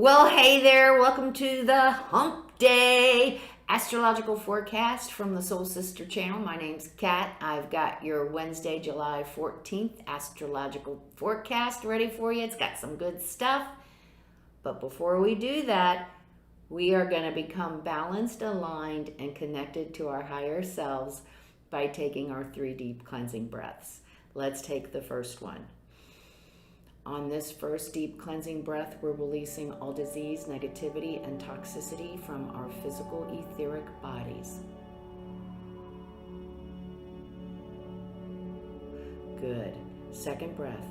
Well, hey there. Welcome to the Hump Day astrological forecast from the Soul Sister channel. My name's Kat. I've got your Wednesday, July 14th astrological forecast ready for you. It's got some good stuff. But before we do that, we are going to become balanced, aligned, and connected to our higher selves by taking our 3 deep cleansing breaths. Let's take the first one. On this first deep cleansing breath, we're releasing all disease, negativity, and toxicity from our physical etheric bodies. Good. Second breath.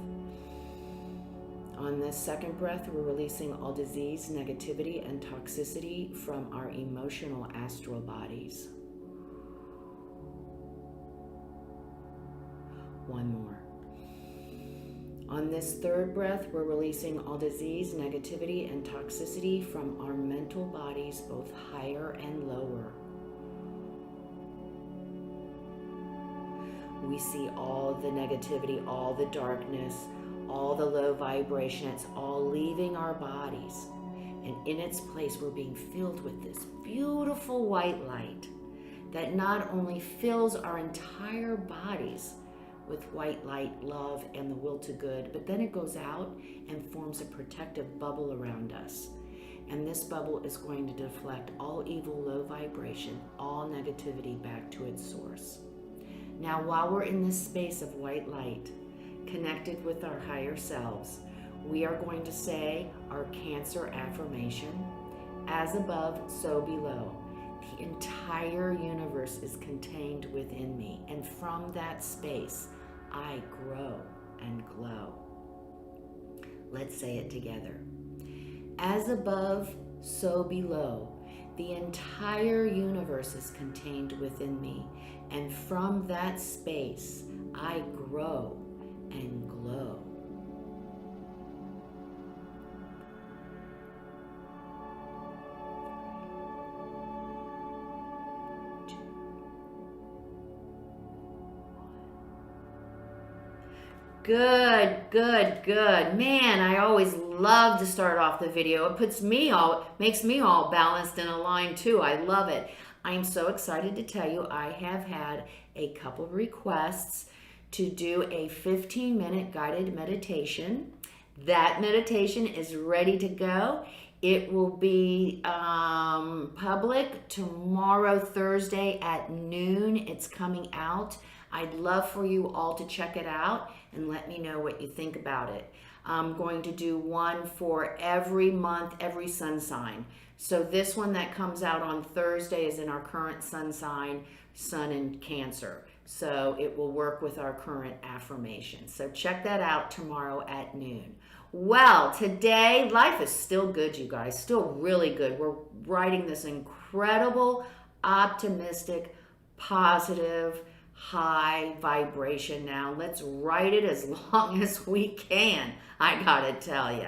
On this second breath, we're releasing all disease, negativity, and toxicity from our emotional astral bodies. One more. On this third breath, we're releasing all disease, negativity, and toxicity from our mental bodies, both higher and lower. We see all the negativity, all the darkness, all the low vibration. It's all leaving our bodies. And in its place, we're being filled with this beautiful white light that not only fills our entire bodies with white light, love, and the will to good, but then it goes out and forms a protective bubble around us. And this bubble is going to deflect all evil, low vibration, all negativity back to its source. Now, while we're in this space of white light, connected with our higher selves, we are going to say our Cancer affirmation, as above, so below. The entire universe is contained within me, and from that space, I grow and glow. Let's say it together. As above, so below. The entire universe is contained within me, and from that space, I grow and glow. Good, good, good. Man, I always love to start off the video. It makes me all balanced and aligned too. I love it. I am so excited to tell you I have had a couple of requests to do a 15-minute guided meditation. That meditation is ready to go. It will be public tomorrow, Thursday at noon. It's coming out. I'd love for you all to check it out and let me know what you think about it. I'm going to do one for every month, every sun sign. So this one that comes out on Thursday is in our current sun sign, Sun and Cancer. So it will work with our current affirmation. So check that out tomorrow at noon. Well, today, life is still good, you guys, still really good. We're riding this incredible, optimistic, positive, high vibration now. Let's ride it as long as we can, I gotta tell you.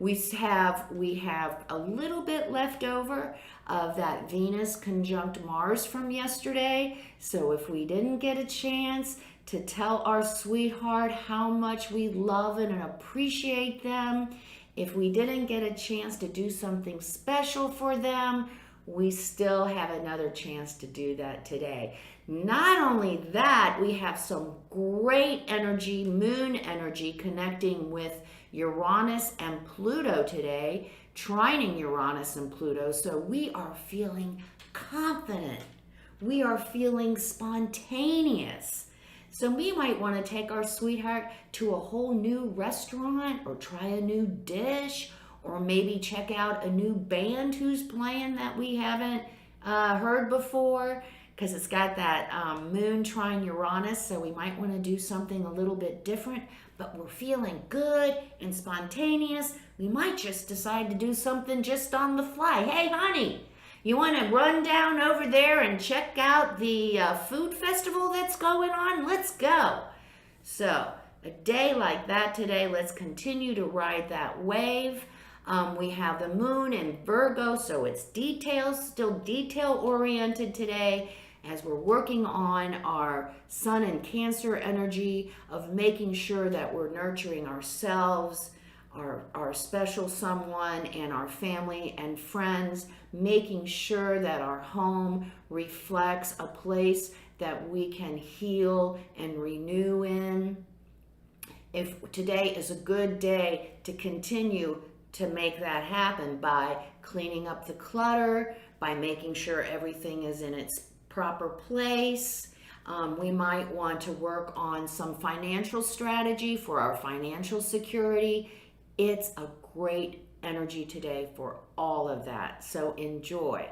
We have a little bit left over of that Venus conjunct Mars from yesterday. So if we didn't get a chance to tell our sweetheart how much we love and appreciate them, if we didn't get a chance to do something special for them, we still have another chance to do that today. Not only that, we have some great energy, moon energy, connecting with Uranus and Pluto today, trining Uranus and Pluto. So we are feeling confident. We are feeling spontaneous. So we might want to take our sweetheart to a whole new restaurant or try a new dish, or maybe check out a new band who's playing that we haven't heard before, because it's got that moon trine Uranus, so we might want to do something a little bit different, but we're feeling good and spontaneous. We might just decide to do something just on the fly. Hey, honey, you want to run down over there and check out the food festival that's going on? Let's go. So a day like that today, let's continue to ride that wave. We have the moon in Virgo, so it's still detail-oriented today as we're working on our Sun and Cancer energy of making sure that we're nurturing ourselves, our special someone and our family and friends, making sure that our home reflects a place that we can heal and renew in. If today is a good day to continue to make that happen by cleaning up the clutter, by making sure everything is in its proper place. We might want to work on some financial strategy for our financial security. It's a great energy today for all of that. So enjoy.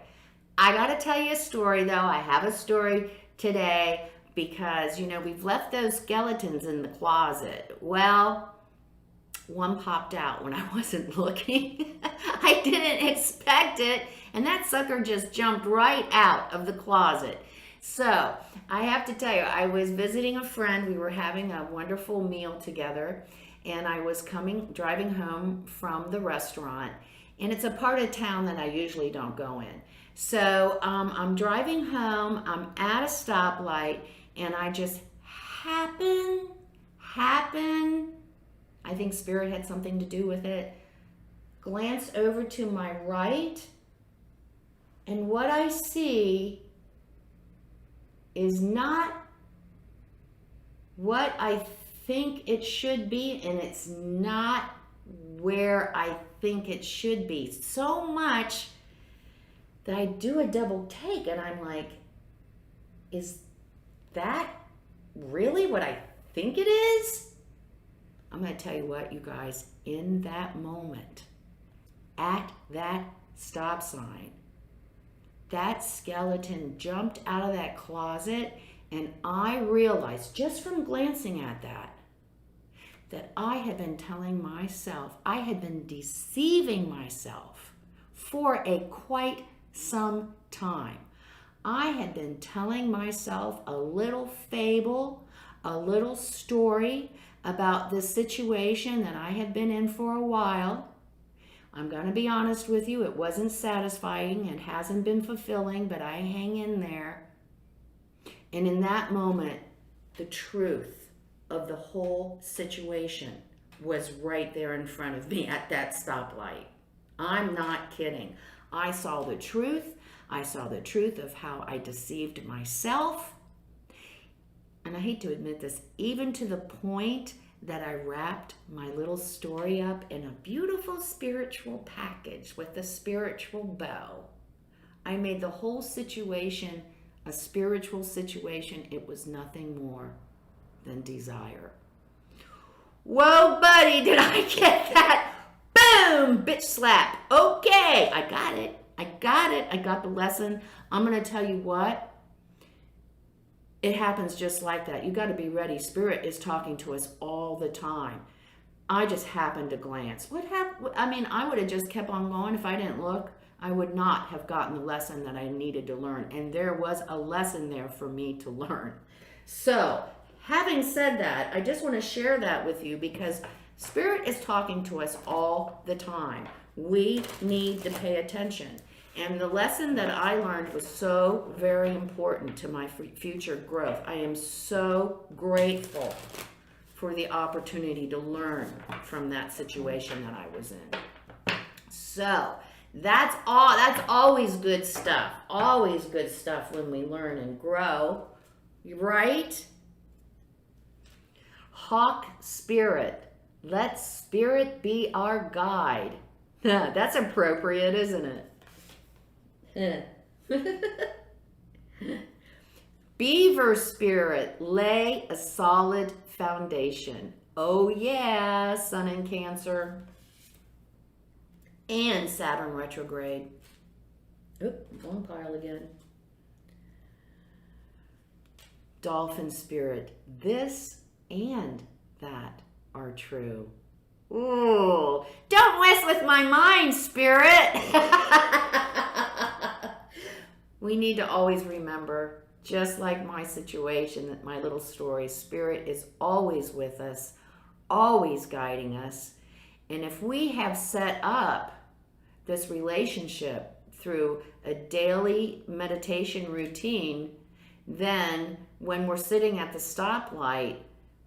I got to tell you a story though. I have a story today because, you know, we've left those skeletons in the closet. Well, one popped out when I wasn't looking. I didn't expect it, and that sucker just jumped right out of the closet. So I have to tell you, I was visiting a friend. We were having a wonderful meal together, and I was driving home from the restaurant, and it's a part of town that I usually don't go in. So I'm driving home, I'm at a stoplight, and I just happen, I think Spirit had something to do with it, glance over to my right, and what I see is not what I think it should be, and it's not where I think it should be. So much that I do a double take, and I'm like, is that really what I think it is? I'm going to tell you what, you guys, in that moment, at that stop sign, that skeleton jumped out of that closet, and I realized just from glancing at that I had been telling myself, I had been deceiving myself for quite some time. I had been telling myself a little fable, a little story about this situation that I had been in for a while. I'm going to be honest with you, it wasn't satisfying, it hasn't been fulfilling, but I hang in there. And in that moment, the truth of the whole situation was right there in front of me at that stoplight. I'm not kidding. I saw the truth. I saw the truth of how I deceived myself. And I hate to admit this, even to the point that I wrapped my little story up in a beautiful spiritual package with a spiritual bow. I made the whole situation a spiritual situation. It was nothing more than desire. Whoa, buddy, did I get that? Boom, bitch slap. Okay, I got it. I got the lesson. I'm going to tell you what. It happens just like that. You got to be ready. Spirit is talking to us all the time. I just happened to glance. What happened? I mean, I would have just kept on going if I didn't look. I would not have gotten the lesson that I needed to learn. And there was a lesson there for me to learn. So, having said that, I just want to share that with you because Spirit is talking to us all the time. We need to pay attention. And the lesson that I learned was so very important to my future growth. I am so grateful for the opportunity to learn from that situation that I was in. So that's always good stuff. Always good stuff when we learn and grow, right? Hawk Spirit. Let Spirit be our guide. That's appropriate, isn't it? Beaver Spirit, lay a solid foundation. Oh yeah, Sun in Cancer. And Saturn retrograde. Oop, wrong pile again. Dolphin Spirit, this and that are true. Ooh, don't mess with my mind, Spirit. We need to always remember, just like my situation, my little story, Spirit is always with us, always guiding us. And if we have set up this relationship through a daily meditation routine, then when we're sitting at the stoplight,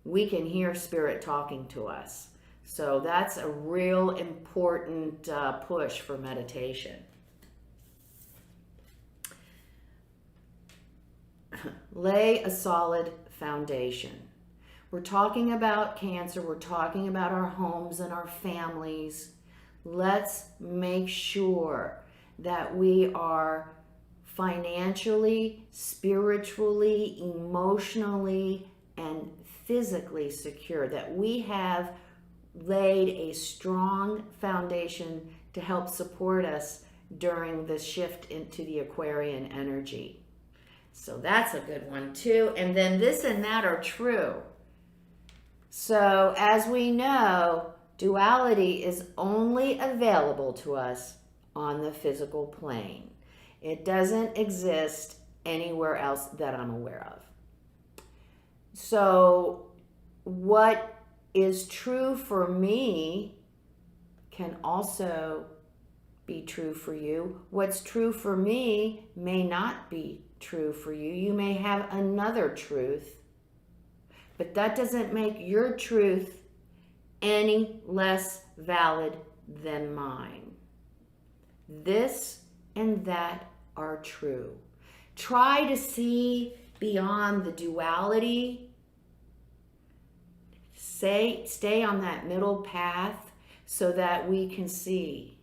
we can hear Spirit talking to us. So that's a real important push for meditation. Lay a solid foundation. We're talking about Cancer. We're talking about our homes and our families. Let's make sure that we are financially, spiritually, emotionally, and physically secure, that we have laid a strong foundation to help support us during the shift into the Aquarian energy. So that's a good one too. And then this and that are true. So as we know, duality is only available to us on the physical plane. It doesn't exist anywhere else that I'm aware of. So what is true for me can also be true for you. What's true for me may not be true for you. You may have another truth, but that doesn't make your truth any less valid than mine. This and that are true. Try to see beyond the duality. Stay on that middle path so that we can see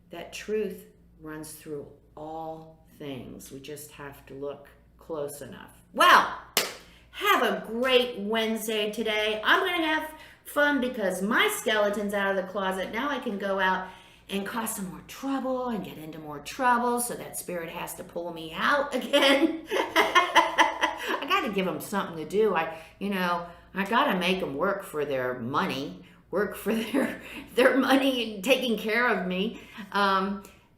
that truth runs through all things. We just have to look close enough. Well, have a great Wednesday today. I'm going to have fun because my skeleton's out of the closet. Now I can go out and cause some more trouble and get into more trouble so that spirit has to pull me out again. I got to give them something to do. I got to make them work for their money, work for their money and taking care of me.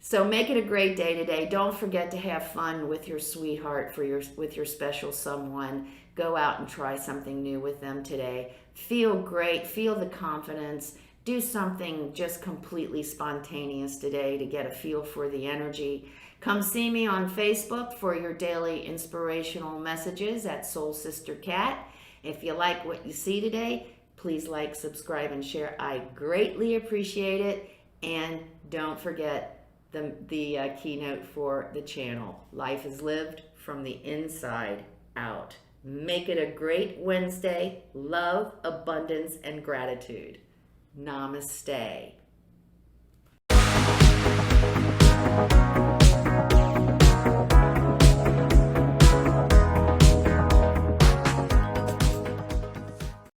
So make it a great day today. Don't forget to have fun with your sweetheart, with your special someone. Go out and try something new with them today. Feel great. Feel the confidence. Do something just completely spontaneous today to get a feel for the energy. Come see me on Facebook for your daily inspirational messages at Soul Sister Cat. If you like what you see today, please like, subscribe, and share. I greatly appreciate it. And don't forget the keynote for the channel. Life is lived from the inside out. Make it a great Wednesday. Love, abundance, and gratitude. Namaste.